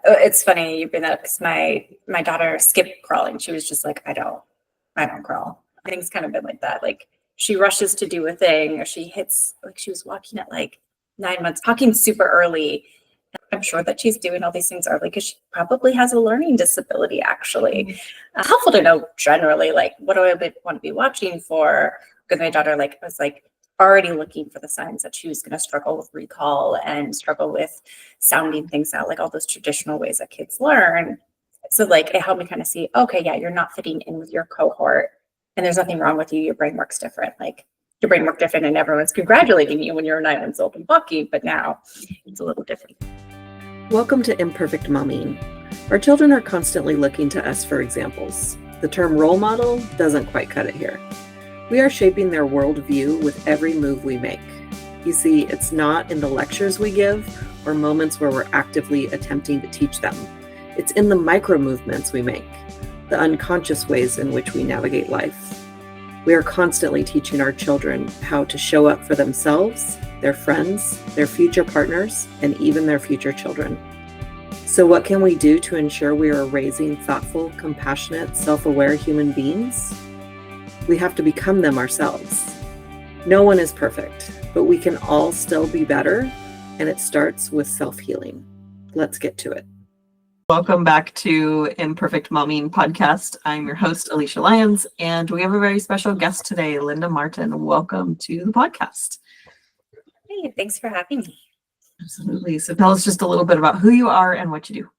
It's funny you bring that up because my daughter skipped crawling. She was just like, I don't crawl. I think it's kind of been like that. Like she rushes to do a thing, or she hits, like she was walking at like 9 months, talking super early. I'm sure that she's doing all these things early because she probably has a learning disability, actually. Helpful to know generally, like, what do I want to be watching for? Because my daughter, like, was like already looking for the signs that she was going to struggle with recall and struggle with sounding things out, like all those traditional ways that kids learn. So, like, it helped me kind of see, okay, yeah, you're not fitting in with your cohort, and there's nothing wrong with you. Your brain works different. Like, your brain worked different, and everyone's congratulating you when you're 9 months old and walking, but now it's a little different. Welcome to Imperfect Momming. Our children are constantly looking to us for examples. The term role model doesn't quite cut it here. We are shaping their worldview with every move we make. You see, it's not in the lectures we give or moments where we're actively attempting to teach them. It's in the micro movements we make, the unconscious ways in which we navigate life. We are constantly teaching our children how to show up for themselves, their friends, their future partners, and even their future children. So what can we do to ensure we are raising thoughtful, compassionate, self-aware human beings? We have to become them ourselves. No one is perfect, but we can all still be better, and it starts with self-healing. Let's get to it. Welcome back to Imperfect Momming podcast. I'm your host, Alysia Lyons, and we have a very special guest today, Lynda Martin. Welcome to the podcast. Hey, thanks for having me. Absolutely. So tell us just a little bit about who you are and what you do.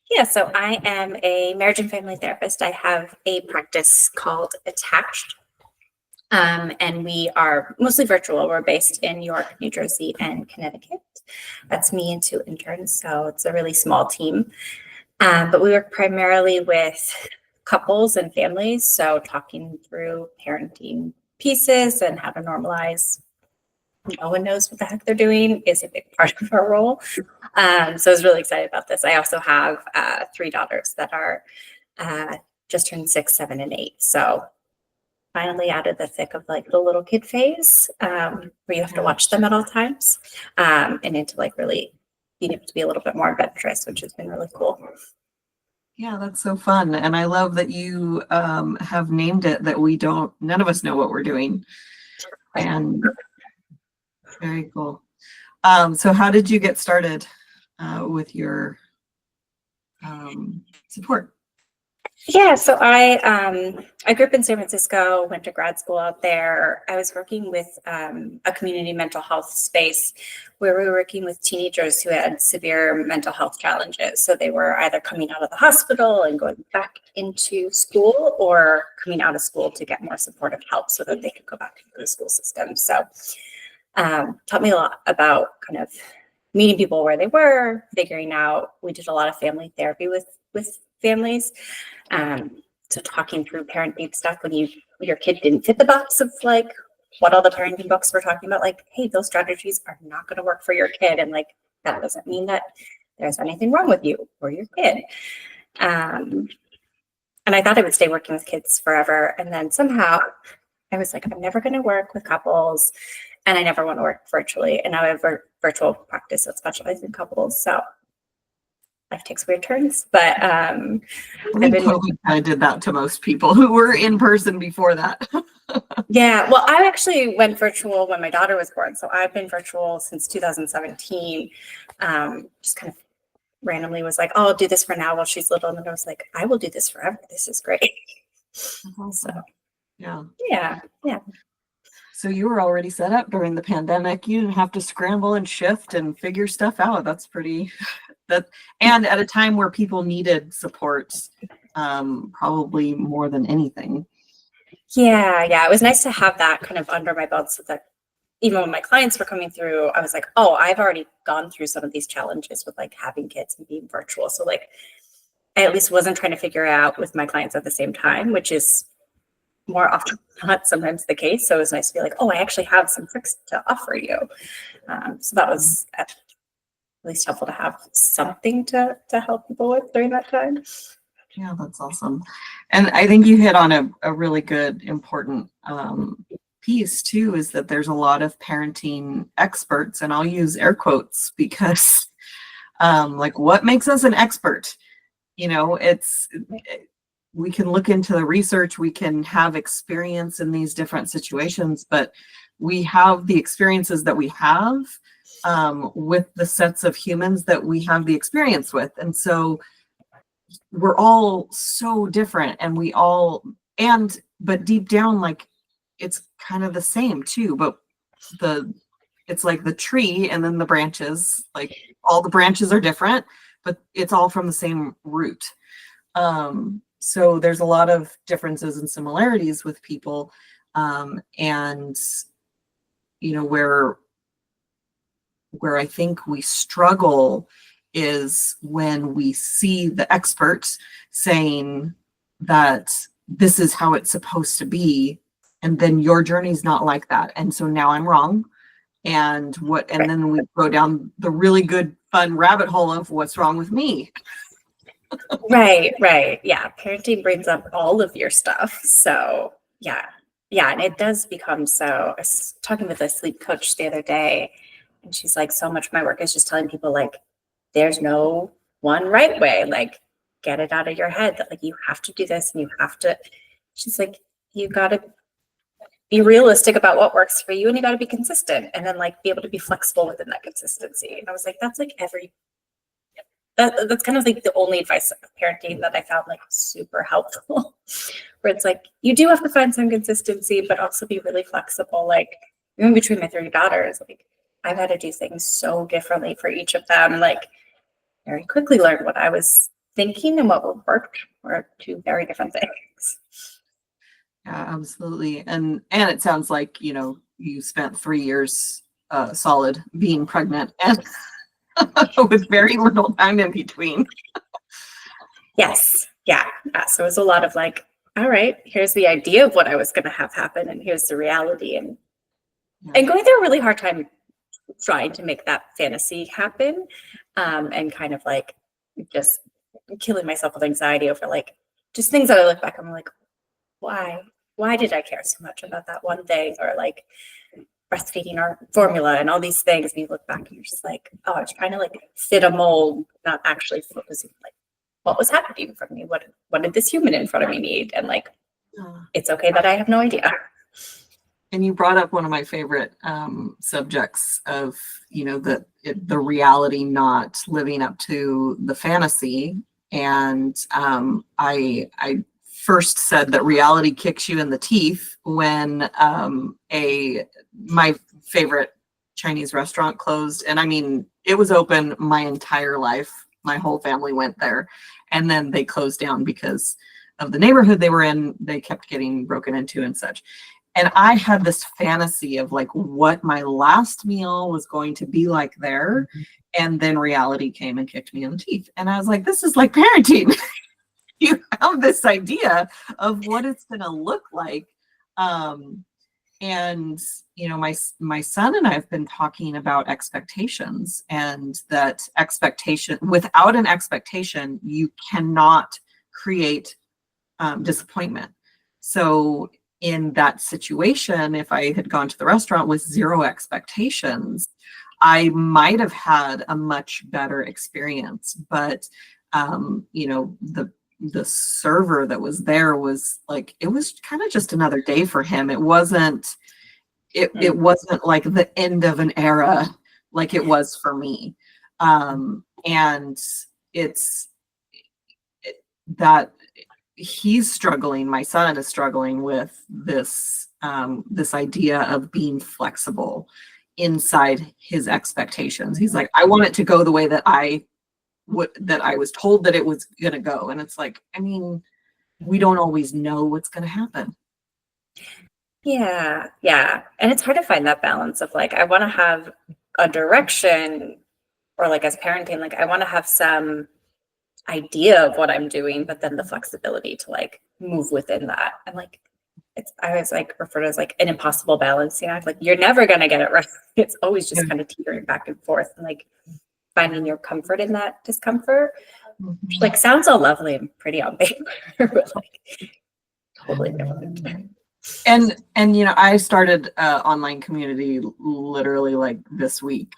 Yeah, so I am a marriage and family therapist. I have a practice called Attached, and we are mostly virtual. We're based in New York, New Jersey, and Connecticut. That's me and 2 interns, so it's a really small team. But we work primarily with couples and families, so talking through parenting pieces and how to normalize. No one knows what the heck they're doing is a big part of our role. So I was really excited about this. I also have 3 daughters that are just turned 6, 7, and 8. So finally out of the thick of like the little kid phase, where you have to watch them at all times, and into like really being able to be a little bit more adventurous, which has been really cool. Yeah, that's so fun. And I love that you have named it that none of us know what we're doing. And very cool. So how did you get started with your support? Yeah, so I grew up in San Francisco, went to grad school out there. I was working with a community mental health space where we were working with teenagers who had severe mental health challenges. So they were either coming out of the hospital and going back into school, or coming out of school to get more supportive help so that they could go back into the school system. So taught me a lot about kind of meeting people where they were, figuring out. We did a lot of family therapy with families. So talking through parenting stuff when your kid didn't fit the box of like what all the parenting books were talking about, like, hey, those strategies are not going to work for your kid. And like, that doesn't mean that there's anything wrong with you or your kid. And I thought I would stay working with kids forever. And then somehow I was like, I'm never going to work with couples, and I never want to work virtually. And now I have a virtual practice that specializes in couples. So life takes weird turns, but I think COVID kind of did that to most people who were in person before that. Yeah, well, I actually went virtual when my daughter was born, so I've been virtual since 2017. Just kind of randomly was like, oh, I'll do this for now while she's little, and then I was like, I will do this forever. This is great. Awesome. So yeah. So you were already set up during the pandemic. You didn't have to scramble and shift and figure stuff out. That's pretty. And at a time where people needed support, probably more than anything. Yeah. It was nice to have that kind of under my belt, so that even when my clients were coming through, I was like, oh, I've already gone through some of these challenges with like having kids and being virtual. So like, I at least wasn't trying to figure it out with my clients at the same time, which is more often not sometimes the case. So it was nice to be like, oh, I actually have some tricks to offer you. So that was at least helpful to have something to help people with during that time. Yeah, that's awesome. And I think you hit on a really good, important piece too, is that there's a lot of parenting experts, and I'll use air quotes because Like, what makes us an expert? You know, we can look into the research, we can have experience in these different situations, but we have the experiences that we have with the sets of humans that we have the experience with. And so we're all so different, and but deep down, like, it's kind of the same too, but it's like the tree and then the branches, like all the branches are different, but it's all from the same root. So there's a lot of differences and similarities with people. And, you know, where I think we struggle is when we see the experts saying that this is how it's supposed to be, and then your journey's not like that. And so now I'm wrong. And then we go down the really good, fun rabbit hole of what's wrong with me. Right. Yeah. Parenting brings up all of your stuff. So yeah. And it does become so. I was talking with a sleep coach the other day, and she's like, so much of my work is just telling people, like, there's no one right way. Like, get it out of your head that, like, you have to do this and you have to. She's like, you got to be realistic about what works for you, and you got to be consistent, and then, like, be able to be flexible within that consistency. And I was like, that's like that's kind of like the only advice of parenting that I found, like, super helpful, where it's like, you do have to find some consistency, but also be really flexible. Like, even between my 3 daughters, like, I've had to do things so differently for each of them. Like, very quickly learned what I was thinking and what worked were 2 very different things. Yeah, absolutely. And it sounds like, you know, you spent 3 years solid being pregnant and with very little time in between. Yes. Yeah. So it was a lot of, like, all right, here's the idea of what I was going to have happen, and here's the reality, and going through a really hard time trying to make that fantasy happen, and kind of, like, just killing myself with anxiety over, like, just things that I look back and I'm like, why did I care so much about that one thing, or, like, breastfeeding or formula and all these things. And you look back and you're just like, oh, I was trying to, like, fit a mold, not actually focusing, like, what was happening for me? What did this human in front of me need? And, like, it's okay that I have no idea. And you brought up one of my favorite subjects of, you know, the reality not living up to the fantasy. And I first said that reality kicks you in the teeth when my favorite Chinese restaurant closed. And I mean, it was open my entire life. My whole family went there, and then they closed down because of the neighborhood they were in. They kept getting broken into and such. And I had this fantasy of, like, what my last meal was going to be like there. And then reality came and kicked me in the teeth. And I was like, this is like parenting. You have this idea of what it's going to look like. And, you know, my son and I have been talking about expectations, and that without an expectation, you cannot create disappointment. So in that situation, if I had gone to the restaurant with 0 expectations, I might have had a much better experience. But, you know, the server that was there was like, it was kind of just another day for him. It wasn't like the end of an era like it was for me. And that he's struggling, my son is struggling with this idea of being flexible inside his expectations. He's like, I want it to go the way that I was told that it was going to go. And it's like, I mean, we don't always know what's going to happen. Yeah. And it's hard to find that balance of, like, I want to have a direction, or, like, as parenting, like, I want to have some idea of what I'm doing, but then the flexibility to, like, move within that. And, like, I was, like, referred to as, like, an impossible balancing act. Like, you're never going to get it right. It's always just kind of teetering back and forth, and, like, finding your comfort in that discomfort, which, like, sounds all lovely and pretty on paper, but, like, totally different. And you know, I started an online community literally, like, this week.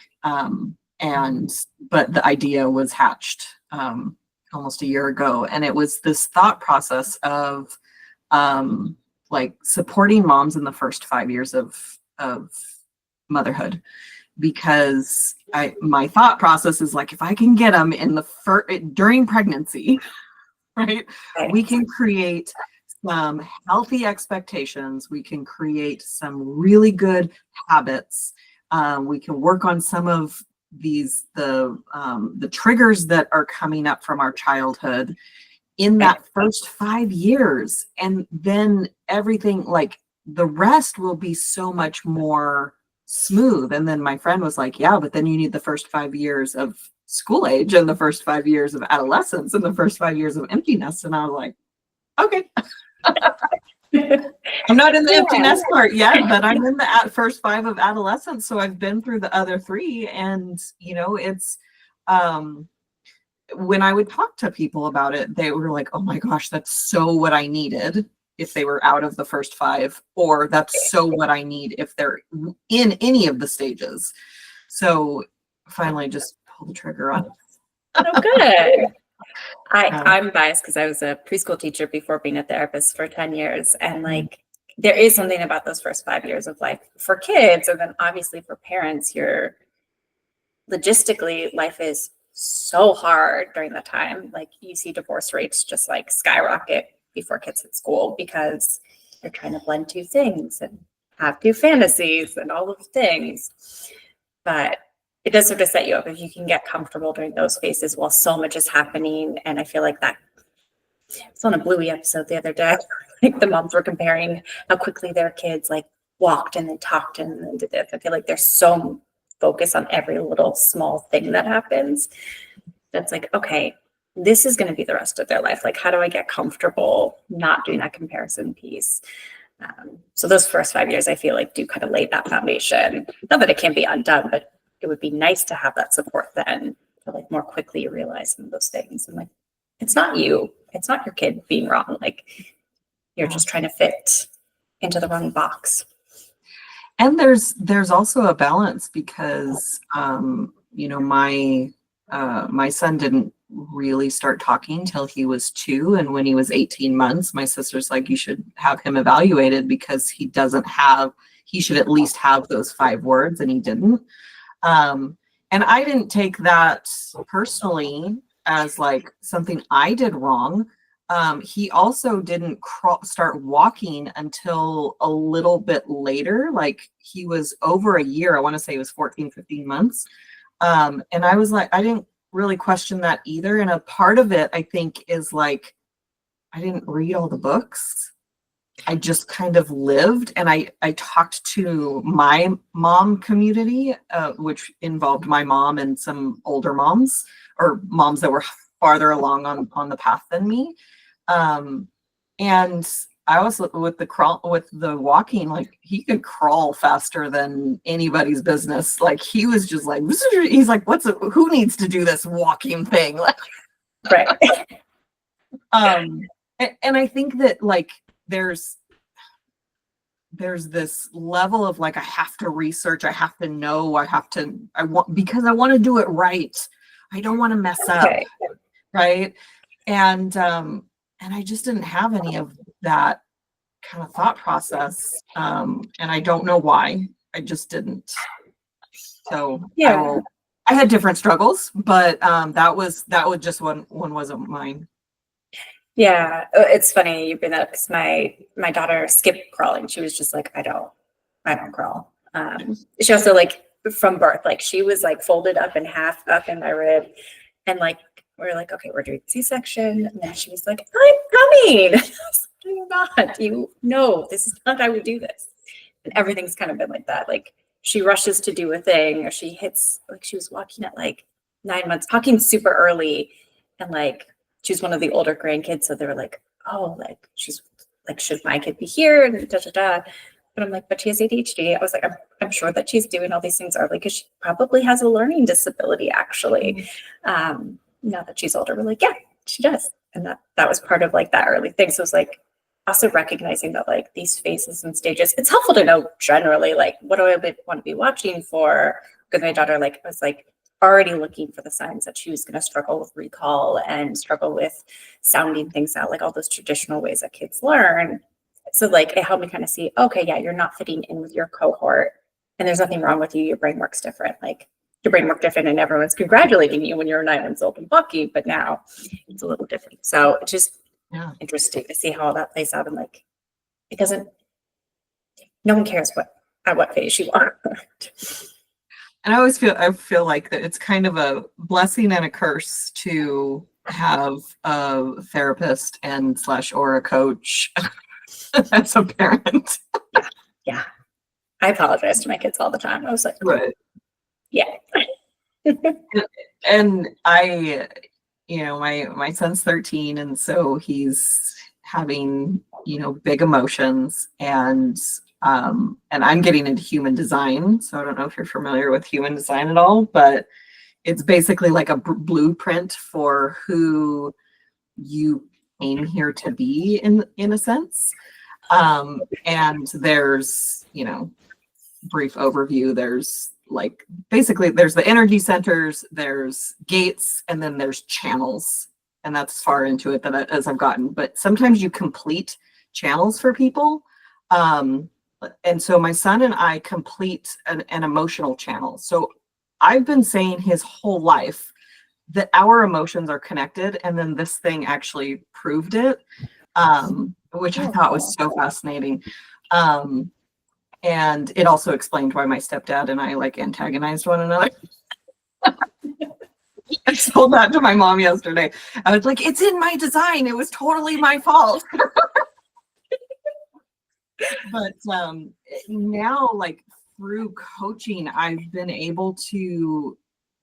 But the idea was hatched almost a year ago. And it was this thought process of like supporting moms in the first 5 years of motherhood, because my thought process is like, if I can get them in during pregnancy, right, we can create some healthy expectations. We can create some really good habits. We can work on some of the triggers that are coming up from our childhood in that first 5 years. And then everything, like the rest, will be so much more smooth. And then my friend was like, yeah, but then you need the first 5 years of school age and the first 5 years of adolescence and the first 5 years of empty nest. And I was like, okay. I'm not in the empty nest part yet, but I'm in the first 5 of adolescence. So I've been through the other 3. And, it's, when I would talk to people about it, they were like, oh my gosh, that's so what I needed if they were out of the first 5, or that's so what I need if they're in any of the stages. So finally just pull the trigger on it. Oh, good. I'm biased because I was a preschool teacher before being a therapist for 10 years. And like, there is something about those first 5 years of life for kids. And then obviously for parents, logistically, life is so hard during that time. Like you see divorce rates just like skyrocket before kids hit school because they're trying to blend 2 things and have 2 fantasies and all of the things. But it does sort of set you up if you can get comfortable during those phases while so much is happening. And I feel like that it's on a Bluey episode the other day. Like the moms were comparing how quickly their kids like walked and then talked and then did this. I feel like there's so focused on every little small thing that happens. That's like, okay, this is going to be the rest of their life. Like, how do I get comfortable not doing that comparison piece? So those first 5 years, I feel like do kind of lay that foundation. Not that it can't be undone, but it would be nice to have that support then to like more quickly realize some of those things. And like, it's not you, it's not your kid being wrong. Like you're just trying to fit into the wrong box. And there's also a balance because, my son didn't really start talking till he was 2. And when he was 18 months, my sister's like, you should have him evaluated because he should at least have those 5 words, and he didn't. And I didn't take that personally as like something I did wrong. He also didn't start walking until a little bit later. Like he was over a year. I want to say it was 14, 15 months. And I was like, I didn't really question that either. And a part of it, I think, is like, I didn't read all the books. I just kind of lived, and I talked to my mom community, which involved my mom and some older moms or moms that were farther along on the path than me. And I was with the walking, like he could crawl faster than anybody's business. Like he was just like, he's like, who needs to do this walking thing? Right. And I think that like, there's this level of like, I have to research, I have to know, because I want to do it right. I don't want to mess up. Right. And I just didn't have any of that kind of thought process. And I don't know why. I just didn't. So yeah, I had different struggles, but that was just one wasn't mine. Yeah, it's funny you bring that up because my daughter skipped crawling. She was just like, I don't crawl. She also like from birth, like she was like folded up in half up in my rib, and like we're like, okay, we're doing C-section, and then she was like, I'm coming. I was like, you're not. No, this is not how we do this. And everything's kind of been like that. Like she rushes to do a thing, or she hits. Like she was walking at like 9 months, talking super early, and like. She's one of the older grandkids, so they were like, "Oh, like she's like, should my kid be here?" And da da da. But I'm like, "But she has ADHD." I was like, "I'm sure that she's doing all these things early because she probably has a learning disability, actually." Now that she's older, we're like, "Yeah, she does," and that was part of like that early thing. So it was like also recognizing that like these phases and stages. It's helpful to know generally like what do I want to be watching for? Because my daughter was like already looking for the signs that she was going to struggle with recall and struggle with sounding things out, like all those traditional ways that kids learn. So like it helped me kind of see, okay, yeah, you're not fitting in with your cohort and there's nothing wrong with you. Your brain works different. Like your brain worked different and everyone's congratulating you when you're 9 months old and lucky, but now it's a little different. So it's just interesting to see how all that plays out. And like, it doesn't, no one cares at what phase you are. And I feel like that it's kind of a blessing and a curse to have a therapist and / or a coach as a parent. Yeah. I apologize to my kids all the time. I was like, right. Yeah. And I, my son's 13, and so he's having, big emotions, and I'm getting into human design. So I don't know if you're familiar with human design at all, but it's basically like a blueprint for who you came here to be in a sense. And there's, brief overview. There's like, basically there's the energy centers, there's gates, and then there's channels. And that's far into it as I've gotten, but sometimes you complete channels for people. And so my son and I complete an emotional channel. So I've been saying his whole life that our emotions are connected. And then this thing actually proved it, which I thought was so fascinating. And it also explained why my stepdad and I like antagonized one another. I told that to my mom yesterday. I was like, it's in my design. It was totally my fault. But now, like through coaching, I've been able to,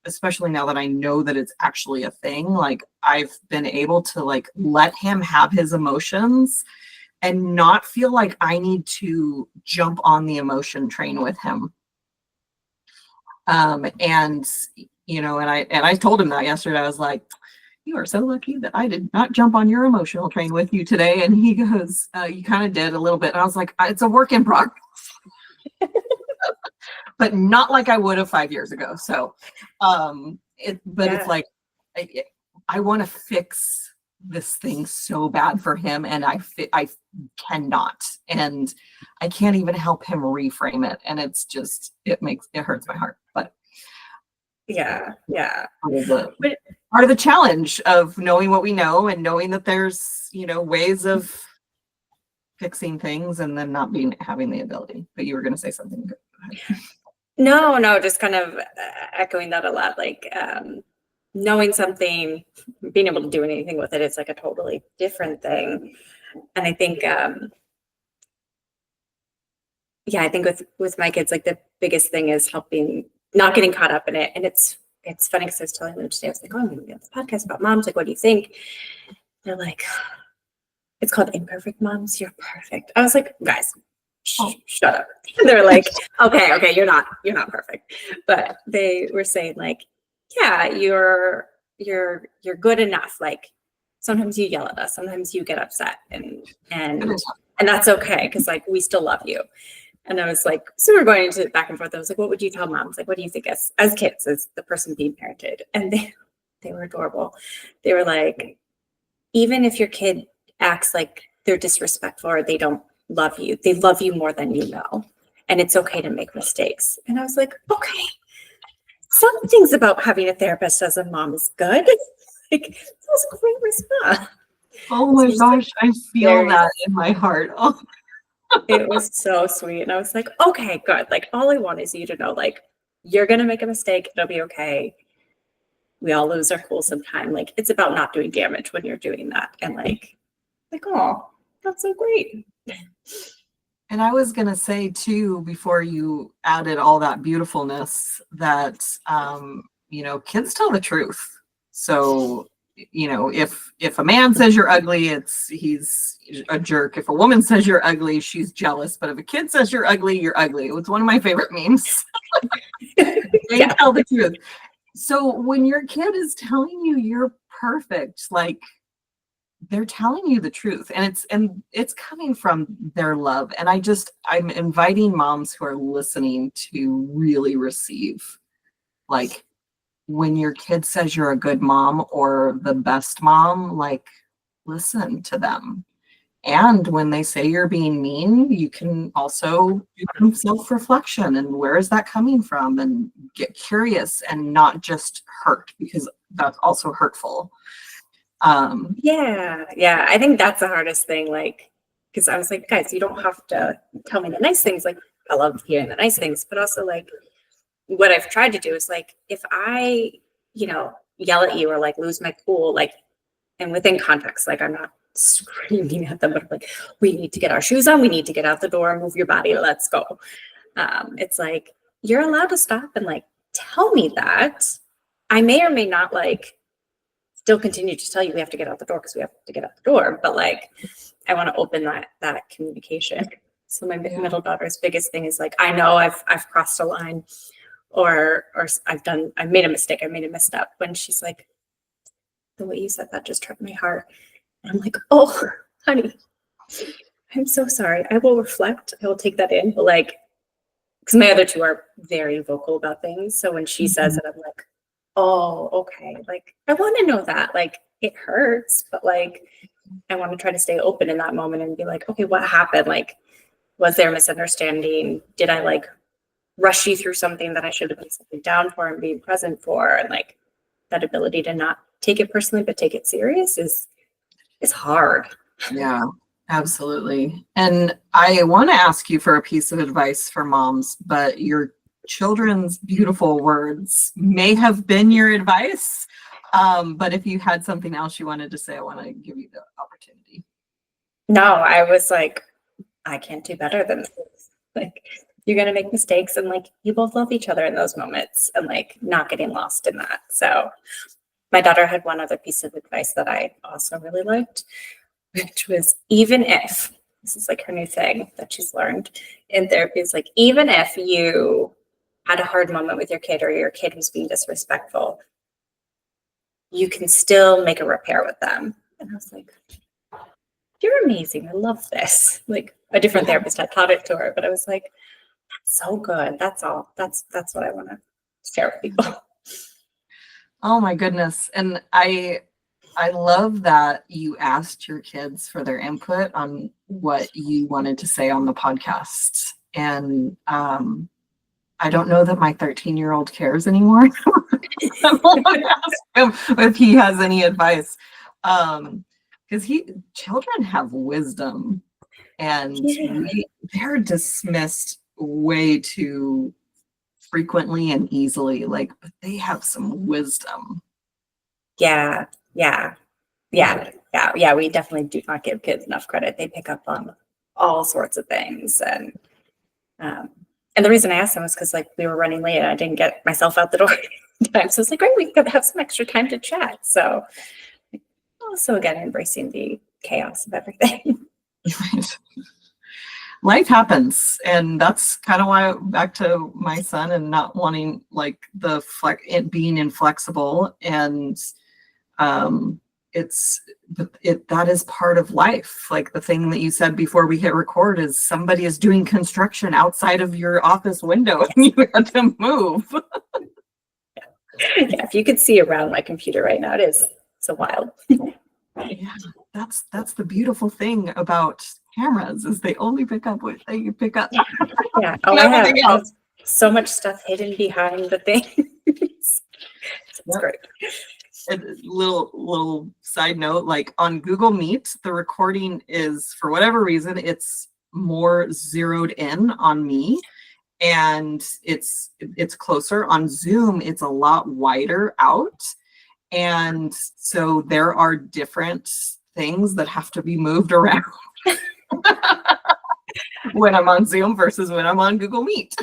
especially now that I know that it's actually a thing, like I've been able to like let him have his emotions and not feel like I need to jump on the emotion train with him. And I told him that yesterday. I was like, you are so lucky that I did not jump on your emotional train with you today. And he goes, you kind of did a little bit. And I was like, it's a work in progress, but not like I would have 5 years ago. So, it's like, I want to fix this thing so bad for him, and I cannot, and I can't even help him reframe it. And it's just, it hurts my heart, but yeah. Part of the challenge of knowing what we know and knowing that there's, ways of fixing things and then not having the ability. But you were going to say something. No, just kind of echoing that a lot. Like knowing something, being able to do anything with it, it's like a totally different thing. And I think, I think with my kids, like the biggest thing is helping, not getting caught up in it. And it's funny because I was telling them today, I was like, oh, I'm going to be on this podcast about moms. Like, what do you think? They're like, it's called Imperfect Moms. You're perfect. I was like, guys, shut up. They're like, okay, you're not perfect. But they were saying like, yeah, you're good enough. Like sometimes you yell at us, sometimes you get upset, and that's okay because like we still love you. And I was like, so we're going into back and forth. I was like, what would you tell moms? Like, what do you think as kids, as the person being parented? And they were adorable. They were like, even if your kid acts like they're disrespectful or they don't love you, they love you more than you know. And it's okay to make mistakes. And I was like, okay, some things about having a therapist as a mom is good. Like, that was a great response. Oh my gosh, I feel that in my heart. Oh. It was so sweet. And I was like, okay, good. Like, all I want is you to know, like, you're going to make a mistake. It'll be okay. We all lose our cool sometime. Like, it's about not doing damage when you're doing that. And like, oh, that's so great. And I was going to say too, before you added all that beautifulness, that, kids tell the truth. So, if a man says you're ugly, he's a jerk. If a woman says you're ugly, she's jealous. But if a kid says you're ugly, you're ugly. It's one of my favorite memes. They tell the truth. So when your kid is telling you you're perfect, like they're telling you the truth, and it's coming from their love. And I'm inviting moms who are listening to really receive, like, when your kid says you're a good mom or the best mom, like, listen to them. And when they say you're being mean, you can also do some self-reflection and where is that coming from, and get curious and not just hurt, because that's also hurtful. Yeah. I think that's the hardest thing. Like, because I was like, guys, you don't have to tell me the nice things. Like, I love hearing the nice things, but also like what I've tried to do is like, if I, yell at you or like lose my cool, like, and within context, like I'm not screaming at them, but I'm like, we need to get our shoes on. We need to get out the door, move your body. Let's go. It's like, you're allowed to stop and like, tell me that. I may or may not like still continue to tell you we have to get out the door because we have to get out the door. But like, I want to open that communication. So my middle daughter's biggest thing is like, I know I've crossed a line, or I've made a mistake. I made a misstep. When she's like, the way you said that just hurt my heart. And I'm like, oh, honey, I'm so sorry. I will reflect. I will take that in. But like, because my other two are very vocal about things. So when she says it, I'm like, oh, okay. Like, I want to know that. Like, it hurts, but like, I want to try to stay open in that moment and be like, okay, what happened? Like, was there a misunderstanding? Did I like rush you through something that I should have been sitting down for and being present for? And like, that ability to not take it personally, but take it serious is hard. Yeah, absolutely. And I want to ask you for a piece of advice for moms, but your children's beautiful words may have been your advice. But if you had something else you wanted to say, I want to give you the opportunity. No, I was like, I can't do better than this. Like, you're going to make mistakes, and like, you both love each other in those moments, and like, not getting lost in that. So my daughter had one other piece of advice that I also really liked, which was, even if, this is like her new thing that she's learned in therapy, is like, even if you had a hard moment with your kid or your kid was being disrespectful, you can still make a repair with them. And I was like, you're amazing. I love this. Like, a different therapist had taught it to her, but I was like, that's so good. That's all. That's what I want to share with people. Oh my goodness. And I love that you asked your kids for their input on what you wanted to say on the podcast. And I don't know that my 13-year-old cares anymore. I want to ask him if he has any advice. Because children have wisdom, and they're dismissed way too frequently and easily, like, but they have some wisdom. Yeah. We definitely do not give kids enough credit. They pick up on all sorts of things. And the reason I asked them was because like we were running late and I didn't get myself out the door in time. So it's like, great, we could have some extra time to chat. So also, again, embracing the chaos of everything. Right. Life happens, and that's kind of why, back to my son and not wanting like it being inflexible, and that is part of life. Like the thing that you said before we hit record is somebody is doing construction outside of your office window and you had to move. Yeah, if you could see around my computer right now, it's so wild. Yeah, that's the beautiful thing about cameras, is they only pick up what they pick up. Yeah. Oh, I have so much stuff hidden behind the things. It's great. A little side note, like on Google Meet, the recording is, for whatever reason, it's more zeroed in on me, and it's closer. On Zoom, it's a lot wider out. And so there are different things that have to be moved around when I'm on Zoom versus when I'm on Google Meet.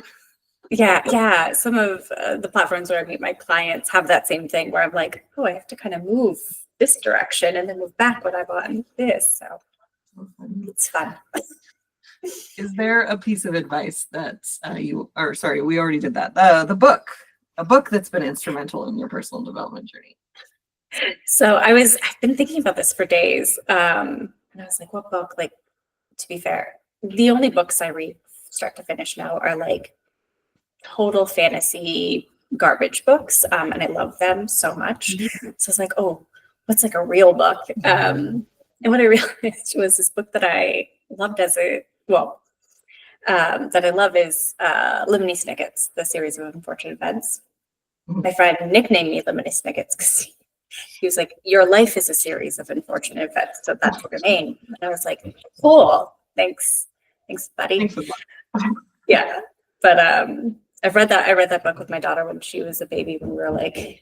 Yeah. Some of the platforms where I meet my clients have that same thing where I'm like, oh, I have to kind of move this direction and then move back when I'm on this. So it's fun. Is there a piece of advice that we already did that. A book that's been instrumental in your personal development journey? So I've been thinking about this for days. And I was like, what book? Like, to be fair, the only books I read start to finish now are like total fantasy, garbage books, and I love them so much. So I was like, oh, what's like a real book? And what I realized was this book that I loved that I love is Lemony Snicket's The Series of Unfortunate Events. My friend nicknamed me Lemony Snicket's because he was like, your life is a series of unfortunate events, so that's your name. And I was like, cool, thanks, buddy. Yeah, but I read that book with my daughter when she was a baby, when we were like, we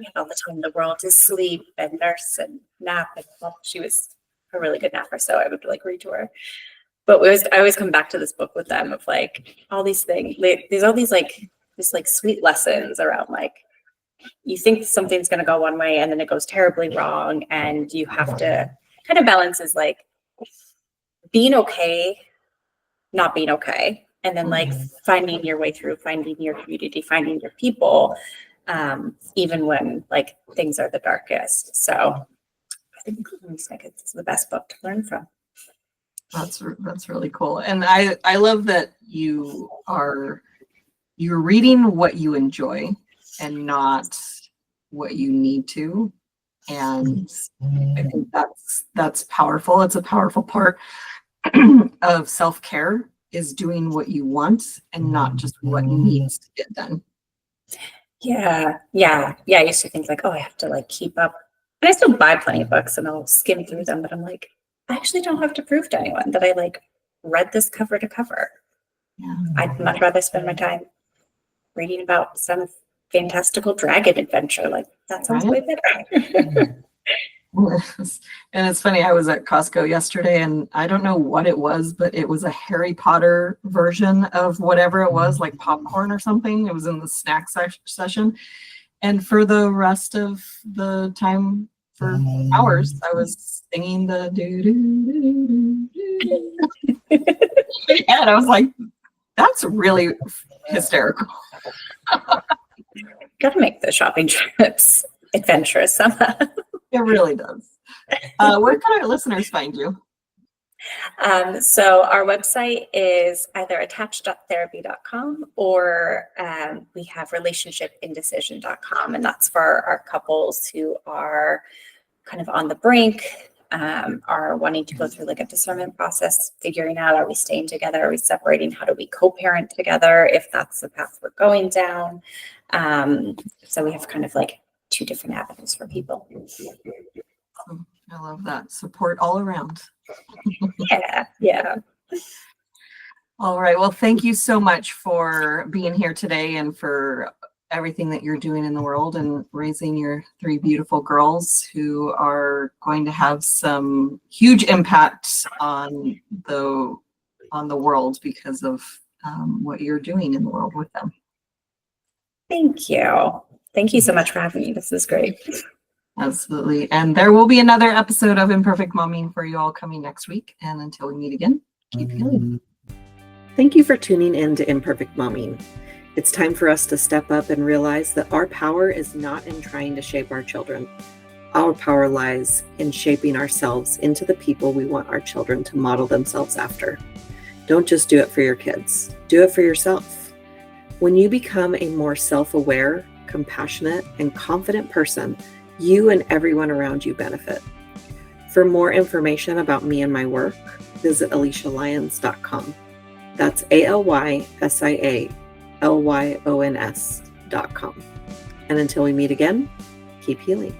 had all the time in the world to sleep and nurse and nap, and well, she was a really good napper, so I would like read to her. But I always come back to this book with them of like all these things. There's all these like sweet lessons around like, you think something's going to go one way and then it goes terribly wrong, and you have to kind of balance is like being okay, not being okay, and then like finding your way through, finding your community, finding your people, even when like things are the darkest. So I think Lemony Snicket's is the best book to learn from. That's really cool. And I love that you're reading what you enjoy and not what you need to. And I think that's powerful. It's a powerful part of self-care, is doing what you want and not just what needs to get done. Yeah. I used to think like, oh, I have to like keep up. And I still buy plenty of books and I'll skim through them, but I'm like, I actually don't have to prove to anyone that I like read this cover to cover. Yeah. I'd much rather spend my time reading about some fantastical dragon adventure. Like that sounds way better. And it's funny, I was at Costco yesterday and I don't know what it was, but it was a Harry Potter version of whatever it was, like popcorn or something. It was in the snack session. And for the rest of the time, for hours, I was singing the do. And I was like, that's really hysterical. Gotta make the shopping trips adventurous somehow. It really does. Where can our listeners find you? So our website is either attached.therapy.com or we have relationshipindecision.com, and that's for our couples who are kind of on the brink, are wanting to go through like a discernment process, figuring out, are we staying together? Are we separating? How do we co-parent together if that's the path we're going down? So we have kind of like two different avenues for people. I love that. Support all around. Yeah. All right. Well, thank you so much for being here today and for everything that you're doing in the world and raising your three beautiful girls who are going to have some huge impact on the world because of what you're doing in the world with them. Thank you. Thank you so much for having me. This is great. Absolutely. And there will be another episode of Imperfect Momming for you all coming next week. And until we meet again, keep healing. Thank you for tuning in to Imperfect Momming. It's time for us to step up and realize that our power is not in trying to shape our children. Our power lies in shaping ourselves into the people we want our children to model themselves after. Don't just do it for your kids. Do it for yourself. When you become a more self-aware, compassionate, and confident person, you and everyone around you benefit. For more information about me and my work, visit AlysiaLyons.com. That's ALYSIALYONS.com. And until we meet again, keep healing.